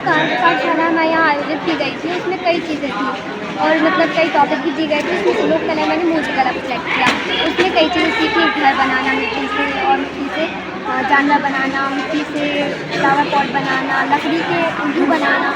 पाठशाला हमारे यहाँ आयोजित की गई थी, उसमें कई चीज़ें थी और मतलब कई टॉपिक भी दिए गए थे। उसमें लोक कला मैंने मूर्तिकला को सिलेक्ट किया। उसमें कई चीज़ें सीखी, घर बनाना मिट्टी से और मिट्टी से जानवर बनाना, मिट्टी से फ्लावर पॉट बनाना, लकड़ी के उल्लू बनाना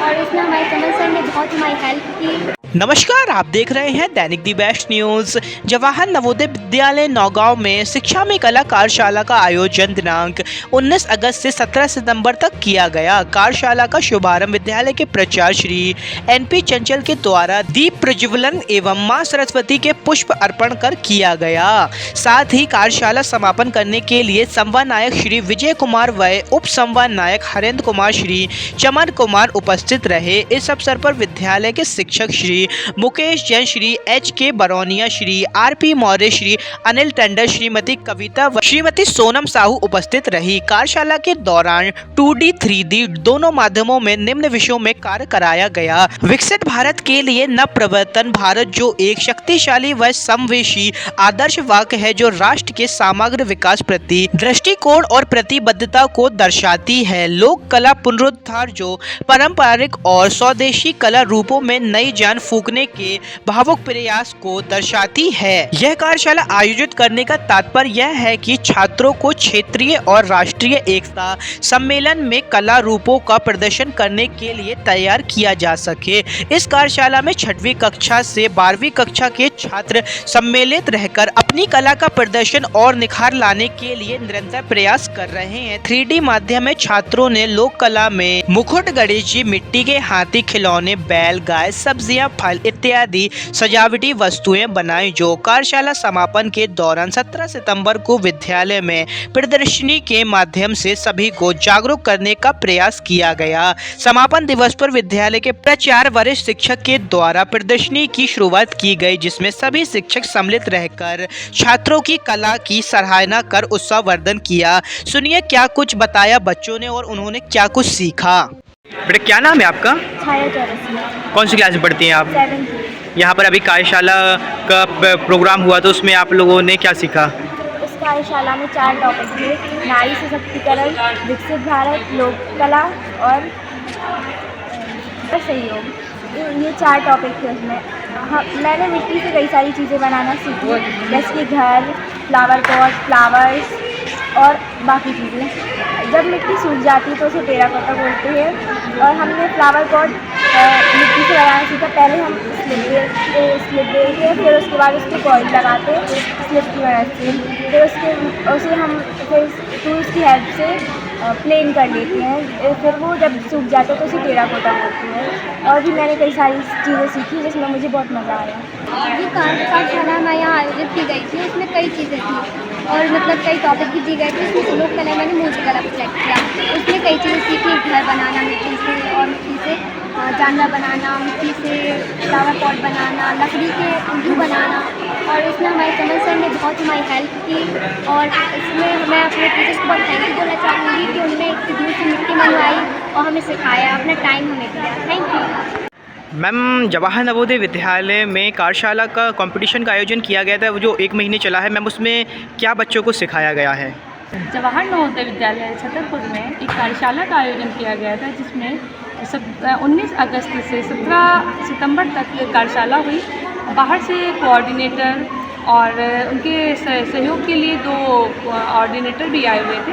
और इसमें हमारे कमल सर ने बहुत हमारी हेल्प की। नमस्कार, आप देख रहे हैं दैनिक the best news. Jawahar Navodaya Vidyalaya Naugaon में शिक्षा में कला कार्यशाला का आयोजन दिनांक 19 अगस्त से 17 सितंबर तक किया गया। कार्यशाला का शुभारंभ विद्यालय के प्राचार्य श्री NP चंचल के द्वारा दीप प्रज्वलन एवं मां सरस्वती के पुष्प अर्पण कर किया गया। साथ ही कार्यशाला समापन करने के लिए संवाद नायक श्री विजय कुमार व उप संवाद नायक हरेंद्र कुमार श्री चमन कुमार उपस्थित रहे। इस अवसर पर विद्यालय के शिक्षक श्री मुकेश जैन, श्री HK बरौनिया, श्री RP मौर्य, श्री अनिल टंडन, श्रीमती कविता व श्रीमती सोनम साहू उपस्थित रही। कार्यशाला के दौरान 2D 3D दोनों माध्यमों में निम्न विषयों में कार्य कराया गया। विकसित भारत के लिए नवप्रवर्तन भारत जो एक शक्तिशाली व समवेशी आदर्श वाक्य है जो राष्ट्र के समग्र विकास प्रति दृष्टिकोण और प्रतिबद्धता को दर्शाती है। लोक कला पुनरुद्धार जो पारंपरिक और स्वदेशी कला रूपों में नई जान फूंकने के भावुक प्रयास को दर्शाती है। यह कार्यशाला आयोजित करने का तात्पर्य यह है कि छात्रों को क्षेत्रीय और राष्ट्रीय एकता सम्मेलन में कला रूपों का प्रदर्शन करने के लिए तैयार किया जा सके। इस कार्यशाला में 6वीं कक्षा से 12वीं कक्षा के छात्र सम्मिलित रहकर अपनी कला का प्रदर्शन और निखार लाने के लिए निरंतर प्रयास कर रहे हैं। 3D माध्यम में छात्रों ने लोक कला में मुकुट, गणेश जी, मिट्टी के हाथी, खिलौने, बैल, गाय, सब्जियां, फल इत्यादि सजावटी वस्तुएं बनाई। जो कार्यशाला समापन के दौरान 17 सितंबर को विद्यालय में प्रदर्शनी के माध्यम से सभी को जागरूक करने का प्रयास किया गया। समापन दिवस पर विद्यालय के प्राचार्य वरिष्ठ शिक्षक के द्वारा प्रदर्शनी की शुरुआत की गई, जिसमें सभी शिक्षक सम्मिलित रहकर छात्रों की कला की सराहना कर उत्साहवर्धन किया। सुनिए क्या कुछ बताया बच्चों ने और उन्होंने क्या कुछ सीखा। बेटा क्या नाम है आपका? छाया चौरसिया। कौन सी क्लास में पढ़ती हैं आप? 7th। यहाँ पर अभी कार्यशाला का प्रोग्राम हुआ तो उसमें आप लोगों ने क्या सीखा? इस कार्यशाला में 4 टॉपिक थे, नारी सशक्तिकरण, विकसित भारत, लोक कला और सहयोग। ये 4 टॉपिक थे उसमें। मैंने मिट्टी से कई सारी चीज़ें बनाना सीखी, जैसे कि घर, फ्लावर पॉट, फ्लावर्स और बाकी चीज़ें। जब मिट्टी सूख जाती है तो उसे टेराकोटा बोलते हैं और हमने फ्लावर पॉट मिट्टी से लगाना सीखा। पहले हम स्लिप देते हैं, फिर उसके बाद उसके कॉइल लगाते हैं स्लिप की मदद से, फिर उसे हम फिर टूल्स की हेल्प से प्लेन कर लेते हैं। फिर वो जब सूख जाता है तो उसे टेराकोटा बोलते हैं। और भी मैंने कई सारी चीज़ें सीखी जिसमें मुझे बहुत मज़ा आया। ये कार्यशाला हमारे यहाँ आयोजित की गई थी, उसमें कई चीज़ें थी और मतलब कई टॉपिक भी दिए गए थे। उसमें लोक कला मैंने मूर्तिकला को सिलेक्ट किया। उसमें कई चीज़ें सीखी, घर बनाना मिट्टी से और मिट्टी से जानवर बनाना, मिट्टी से फ्लावर पॉट बनाना, लकड़ी के उल्लू बनाना और इसमें हमारे कमल सर ने बहुत हमारी हेल्प की। और इसमें मैं अपने टीचर्स को बहुत थैंक यू बोलना चाहूँगी कि उन्होंने इतनी दूर से मिट्टी मंगवाई और हमें सिखाया, अपना टाइम हमें दिया। Thank you. Ma'am, Jawahar Navodaya Vidyalaya में कार्यशाला का कंपटीशन का आयोजन किया गया था वो जो 1 महीने चला है, मैम उसमें क्या बच्चों को सिखाया गया है? जवाहर नवोदय विद्यालय छतरपुर में एक कार्यशाला का आयोजन किया गया था, जिसमें 19 अगस्त से 17 सितंबर तक कार्यशाला हुई। बाहर से कोऑर्डिनेटर और उनके सहयोग के लिए 2 कोऑर्डिनेटर भी आए हुए थे,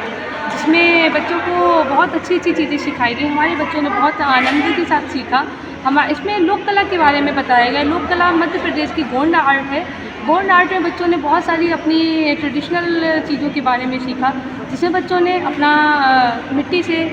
जिसमें बच्चों को बहुत अच्छी अच्छी चीज़ें सिखाई गई। हमारे बच्चों ने बहुत आनंद के साथ सीखा। इसमें लोक कला के बारे में बताया गया। लोक कला मध्य प्रदेश की गोंड आर्ट है। गोंड आर्ट में बच्चों ने बहुत सारी अपनी ट्रेडिशनल चीज़ों के बारे में सीखा, जिसमें बच्चों ने अपना मिट्टी से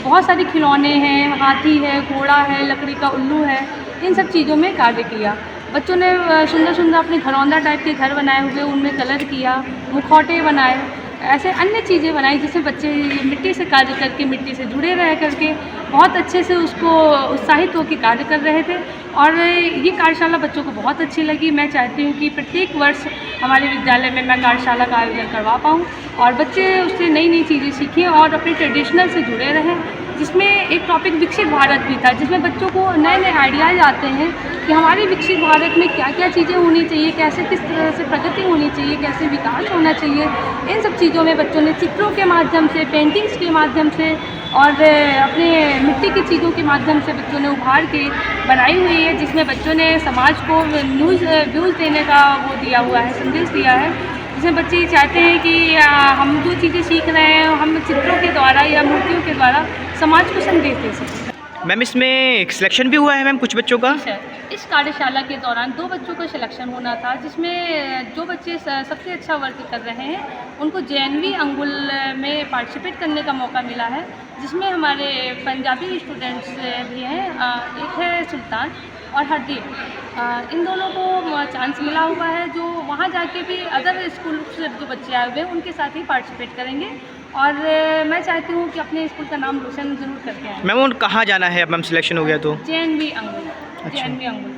बहुत सारी खिलौने हैं, हाथी है, घोड़ा है, लकड़ी का उल्लू है, इन सब चीज़ों में कार्य किया। बच्चों ने सुंदर सुंदर अपने घरौंदा टाइप के घर बनाए हुए, उनमें कलर किया, मुखौटे बनाए, ऐसे अन्य चीज़ें बनाई, जिससे बच्चे मिट्टी से कार्य करके, मिट्टी से जुड़े रह करके बहुत अच्छे से उसको उत्साहित होकर कार्य कर रहे थे। और ये कार्यशाला बच्चों को बहुत अच्छी लगी। मैं चाहती हूँ कि प्रत्येक वर्ष हमारे विद्यालय में मैं कार्यशाला का आयोजन करवा पाऊँ और बच्चे उससे नई नई चीज़ें सीखें और अपने ट्रेडिशनल से जुड़े रहें। जिसमें एक टॉपिक विकसित भारत भी था, जिसमें बच्चों को नए नए आइडियाज़ आते हैं कि हमारे विकसित भारत में क्या क्या चीज़ें होनी चाहिए, कैसे किस तरह से प्रगति होनी चाहिए, कैसे विकास होना चाहिए। इन सब चीज़ों में बच्चों ने चित्रों के माध्यम से, पेंटिंग्स के माध्यम से और अपने मिट्टी की चीज़ों के माध्यम से बच्चों ने उभार के बनाई हुई है, जिसमें बच्चों ने समाज को व्यूज़ देने का वो दिया हुआ है, संदेश दिया है, जिसमें बच्चे ये चाहते हैं कि हम जो चीज़ें सीख रहे हैं हम चित्रों के द्वारा या मूर्तियों के द्वारा समाज को संदेश दे सकें। मैम इसमें सिलेक्शन भी हुआ है मैम कुछ बच्चों का? इस कार्यशाला के दौरान 2 बच्चों का सिलेक्शन होना था, जिसमें जो बच्चे सबसे अच्छा वर्क कर रहे हैं उनको JNV अंगुल में पार्टिसिपेट करने का मौका मिला है, जिसमें हमारे पंजाबी स्टूडेंट्स भी हैं, एक है सुल्तान और हरदीप। इन दोनों को चांस मिला हुआ है, जो वहाँ जाके भी अदर स्कूल से जो बच्चे आए हुए हैं उनके साथ ही पार्टिसिपेट करेंगे और मैं चाहती हूँ कि अपने स्कूल का नाम रोशन ज़रूर करके आएँ। मैम उन कहाँ जाना है अब मैम सिलेक्शन हो गया तो? JNV अंगुल। अच्छा। JNV अंगुल।